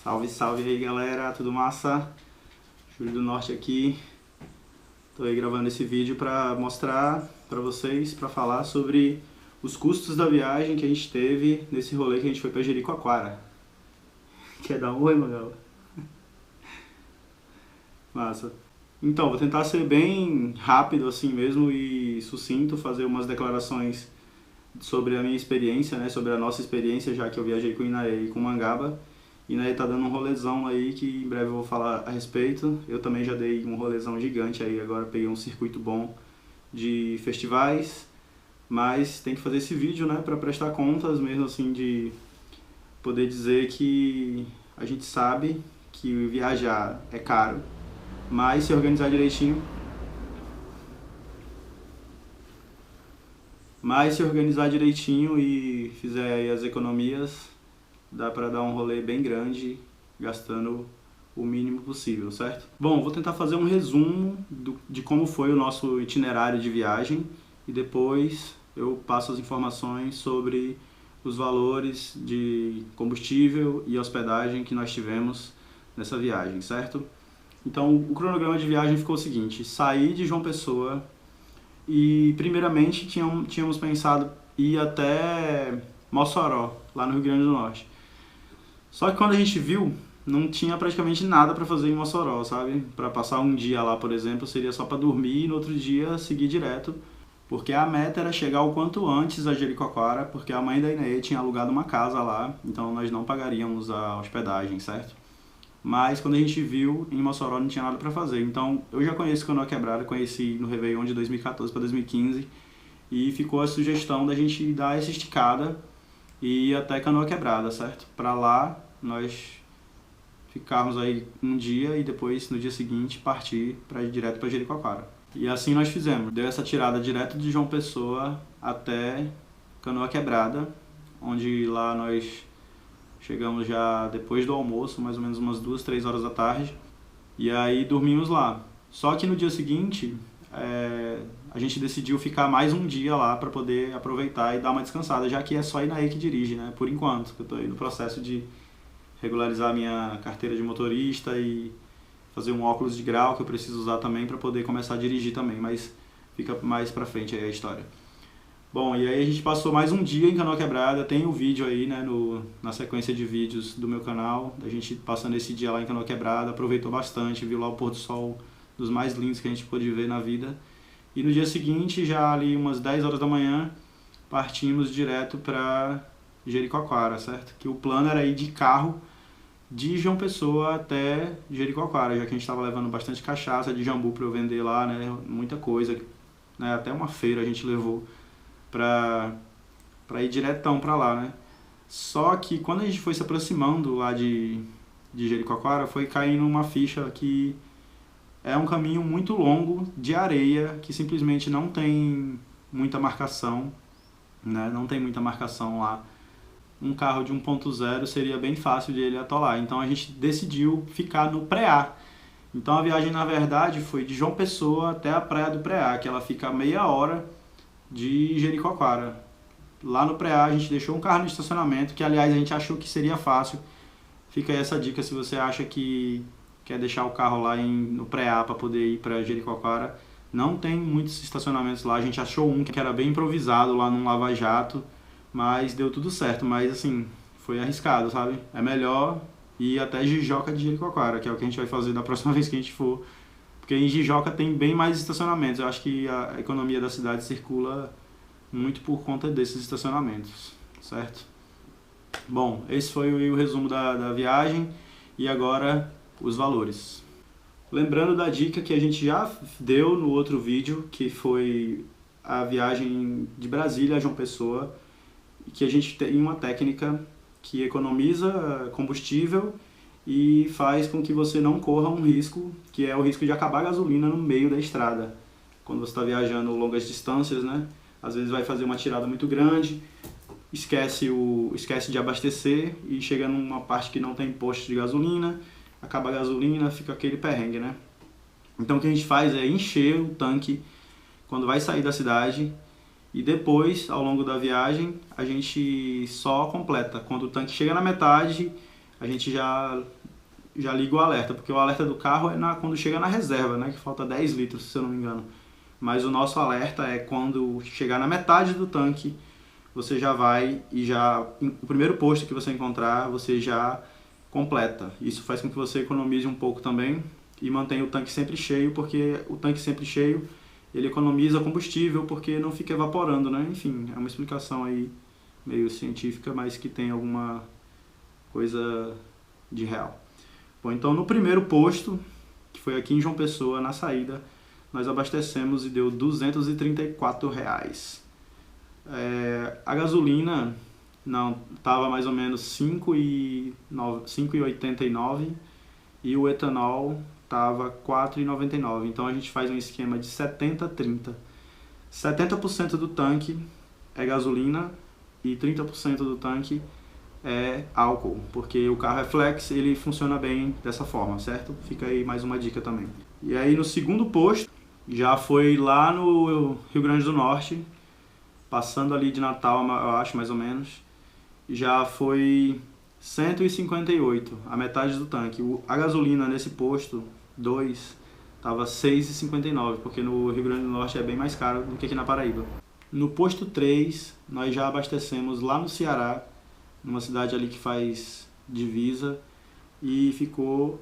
Salve, salve aí galera, tudo massa? Júlio do Norte aqui. Tô aí gravando esse vídeo pra mostrar pra vocês, pra falar sobre os custos da viagem que a gente teve nesse rolê que a gente foi pra Jericoacoara. Quer dar um oi, Magal? Massa. Então, vou tentar ser bem rápido assim mesmo e sucinto, fazer umas declarações sobre a minha experiência, né, sobre a nossa experiência, já que eu viajei com o Inaê e com o Mangaba. Inaê tá dando um rolezão aí que em breve eu vou falar a respeito. Eu também já dei um rolezão gigante aí, agora peguei um circuito bom de festivais, mas tem que fazer esse vídeo, né, para prestar contas mesmo assim, de poder dizer que a gente sabe que viajar é caro, mas se organizar direitinho, e fizer aí as economias, dá pra dar um rolê bem grande, gastando o mínimo possível, certo? Bom, vou tentar fazer um resumo de como foi o nosso itinerário de viagem e depois eu passo as informações sobre os valores de combustível e hospedagem que nós tivemos nessa viagem, certo? Então, o cronograma de viagem ficou o seguinte: saí de João Pessoa e, primeiramente, tínhamos pensado ir até Mossoró, lá no Rio Grande do Norte. Só que quando a gente viu, não tinha praticamente nada para fazer em Mossoró, sabe? Para passar um dia lá, por exemplo, seria só para dormir e no outro dia seguir direto, porque a meta era chegar o quanto antes a Jericoacoara, porque a mãe da Inaê tinha alugado uma casa lá, então nós não pagaríamos a hospedagem, certo? Mas quando a gente viu, em Mossoró não tinha nada para fazer. Então eu já conheço Canoa Quebrada, conheci no Réveillon de 2014 para 2015, e ficou a sugestão da gente dar essa esticada e ir até Canoa Quebrada, certo? Para lá nós ficarmos aí um dia e depois no dia seguinte partir direto para Jericoacoara. E assim nós fizemos. Deu essa tirada direto de João Pessoa até Canoa Quebrada, onde lá nós chegamos já depois do almoço, mais ou menos umas 2, 3 horas da tarde, e aí dormimos lá. Só que no dia seguinte, a gente decidiu ficar mais um dia lá para poder aproveitar e dar uma descansada, já que é só Inaê que dirige, né? Por enquanto, que eu estou aí no processo de regularizar minha carteira de motorista e fazer um óculos de grau que eu preciso usar também para poder começar a dirigir também, mas fica mais para frente aí a história. Bom, e aí a gente passou mais um dia em Canoa Quebrada, tem o vídeo aí, né, na sequência de vídeos do meu canal, da gente passando esse dia lá em Canoa Quebrada, aproveitou bastante, viu lá o pôr do sol dos mais lindos que a gente pôde ver na vida. E no dia seguinte, já ali umas 10 horas da manhã, partimos direto para Jericoacoara, certo? Que o plano era ir de carro de João Pessoa até Jericoacoara, já que a gente estava levando bastante cachaça de jambu para eu vender lá, né, muita coisa, né, até uma feira a gente levou para ir diretão para lá, né? Só que quando a gente foi se aproximando lá de Jericoacoara, foi caindo uma ficha que é um caminho muito longo de areia, que simplesmente não tem muita marcação, né? Não tem muita marcação lá. Um carro de 1.0 seria bem fácil de ele atolar, então a gente decidiu ficar no Preá. Então a viagem, na verdade, foi de João Pessoa até a praia do Preá, que ela fica a meia hora de Jericoacoara. Lá no Preá a gente deixou um carro no estacionamento, que aliás a gente achou que seria fácil. Fica aí essa dica, se você acha que quer deixar o carro lá no Preá para poder ir para Jericoacoara. Não tem muitos estacionamentos lá, a gente achou um que era bem improvisado lá num lava-jato, mas deu tudo certo, mas assim, foi arriscado, sabe? É melhor ir até Jijoca de Jericoacoara, que é o que a gente vai fazer da próxima vez que a gente for. Porque em Jijoca tem bem mais estacionamentos. Eu acho que a economia da cidade circula muito por conta desses estacionamentos, certo? Bom, esse foi o resumo da viagem e agora os valores. Lembrando da dica que a gente já deu no outro vídeo, que foi a viagem de Brasília a João Pessoa, que a gente tem uma técnica que economiza combustível e faz com que você não corra um risco, que é o risco de acabar a gasolina no meio da estrada. Quando você está viajando longas distâncias, né? Às vezes vai fazer uma tirada muito grande, esquece de abastecer e chega numa parte que não tem posto de gasolina, acaba a gasolina, fica aquele perrengue, né? Então o que a gente faz é encher o tanque quando vai sair da cidade E depois, ao longo da viagem, a gente só completa. Quando o tanque chega na metade, a gente já liga o alerta, porque o alerta do carro é quando chega na reserva, né, que falta 10 litros, se eu não me engano. Mas o nosso alerta é quando chegar na metade do tanque, você já vai e o primeiro posto que você encontrar, você já completa. Isso faz com que você economize um pouco também e mantenha o tanque sempre cheio, porque o tanque sempre cheio, ele economiza combustível porque não fica evaporando, né? Enfim, é uma explicação aí meio científica, mas que tem alguma coisa de real. Bom, então no primeiro posto, que foi aqui em João Pessoa, na saída, nós abastecemos e deu R$ 234. A gasolina não estava mais ou menos 5,89 e o etanol estava 4,99. Então a gente faz um esquema de 70-30. 70% do tanque é gasolina e 30% do tanque é álcool, porque o carro é flex, ele funciona bem dessa forma, certo? Fica aí mais uma dica também. E aí no segundo posto, já foi lá no Rio Grande do Norte, passando ali de Natal, eu acho, mais ou menos, já foi 158, a metade do tanque. A gasolina nesse posto 2 estava 6,59, porque no Rio Grande do Norte é bem mais caro do que aqui na Paraíba. No posto 3, nós já abastecemos lá no Ceará, numa cidade ali que faz divisa, e ficou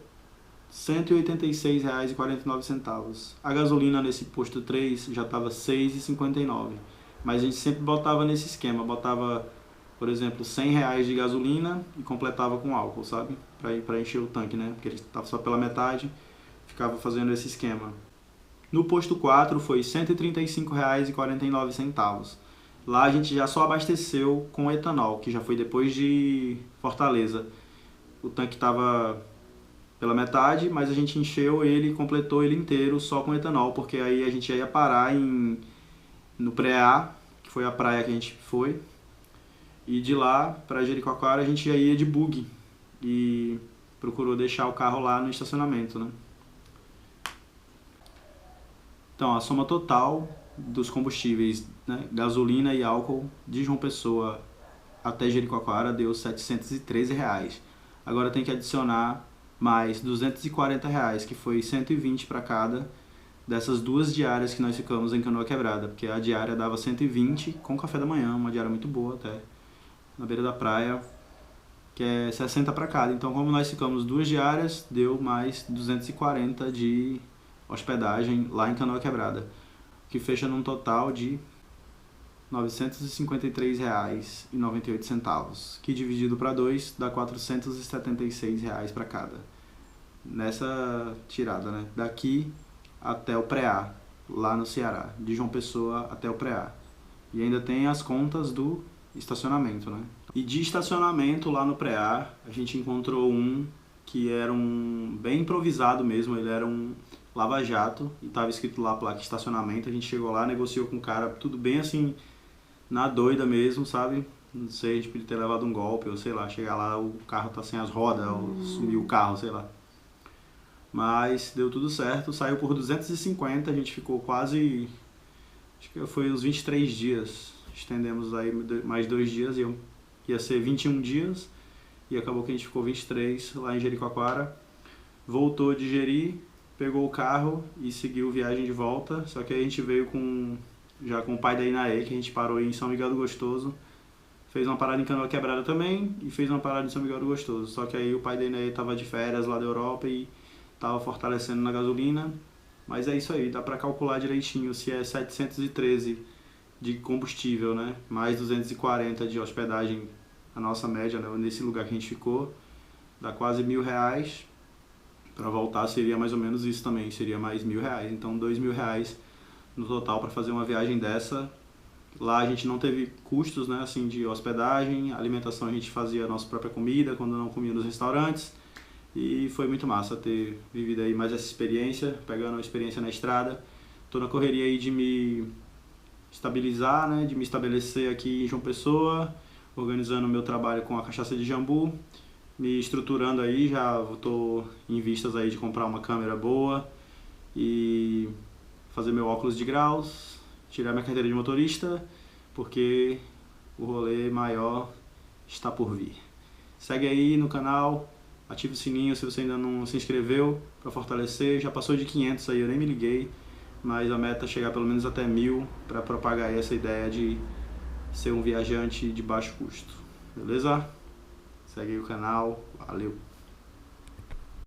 R$ 186,49. A gasolina nesse posto 3 já estava R$ 6,59, mas a gente sempre botava nesse esquema, botava, por exemplo, R$ 100 de gasolina e completava com álcool, sabe? Para encher o tanque, né? Porque ele estava só pela metade, ficava fazendo esse esquema. No posto 4 foi R$ 135,49. Lá a gente já só abasteceu com etanol, que já foi depois de Fortaleza. O tanque estava pela metade, mas a gente encheu ele e completou ele inteiro só com etanol, porque aí a gente já ia parar no Preá, que foi a praia que a gente foi, e de lá para Jericoacoara a gente já ia de buggy e procurou deixar o carro lá no estacionamento, né? Então, a soma total dos combustíveis, né, gasolina e álcool, de João Pessoa até Jericoacoara deu R$ 713. Agora tem que adicionar mais R$ 240, que foi 120 para cada dessas duas diárias que nós ficamos em Canoa Quebrada, porque a diária dava 120 com café da manhã, uma diária muito boa até, na beira da praia, que é 60 para cada. Então, como nós ficamos duas diárias, deu mais 240 de hospedagem lá em Canoa Quebrada, que fecha num total de R$ 953,98, que dividido para 2 dá R$ 476 para cada. Nessa tirada, né? Daqui até o Preá, lá no Ceará, de João Pessoa até o Preá. E ainda tem as contas do estacionamento, né? E de estacionamento lá no Preá, a gente encontrou um que era bem improvisado mesmo, ele era um lava-jato e estava escrito lá placa estacionamento. A gente chegou lá, negociou com o cara, tudo bem assim, na doida mesmo, sabe? Não sei, a gente podia ter levado um golpe, ou sei lá, chegar lá, o carro tá sem as rodas, ou sumiu o carro, sei lá. Mas deu tudo certo, saiu por 250, a gente ficou quase, acho que foi uns 23 dias. Estendemos aí mais 2 dias, ia ser 21 dias, e acabou que a gente ficou 23 lá em Jericoacoara. Voltou de Jeri, pegou o carro e seguiu viagem de volta, só que aí a gente veio já com o pai da Inaê, que a gente parou em São Miguel do Gostoso, fez uma parada em Canoa Quebrada também e fez uma parada em São Miguel do Gostoso, só que aí o pai da Inaê estava de férias lá da Europa e estava fortalecendo na gasolina, mas é isso aí, dá para calcular direitinho se é 713 de combustível, né, mais 240 de hospedagem, a nossa média, né, nesse lugar que a gente ficou, dá quase R$ 1.000. Para voltar seria mais ou menos isso também, seria mais R$ 1.000, então R$ 2.000 no total para fazer uma viagem dessa. Lá a gente não teve custos, né, assim, de hospedagem, alimentação a gente fazia a nossa própria comida quando não comia nos restaurantes, e foi muito massa ter vivido aí mais essa experiência, pegando uma experiência na estrada. Tô na correria aí de me estabilizar, né, de me estabelecer aqui em João Pessoa, organizando o meu trabalho com a cachaça de jambu, me estruturando aí, já estou em vistas aí de comprar uma câmera boa e fazer meu óculos de graus, tirar minha carteira de motorista porque o rolê maior está por vir. Segue aí no canal, ativa o sininho se você ainda não se inscreveu para fortalecer. Já passou de 500 aí, eu nem me liguei, mas a meta é chegar pelo menos até 1000 para propagar essa ideia de ser um viajante de baixo custo. Beleza? Segue aí o canal, valeu!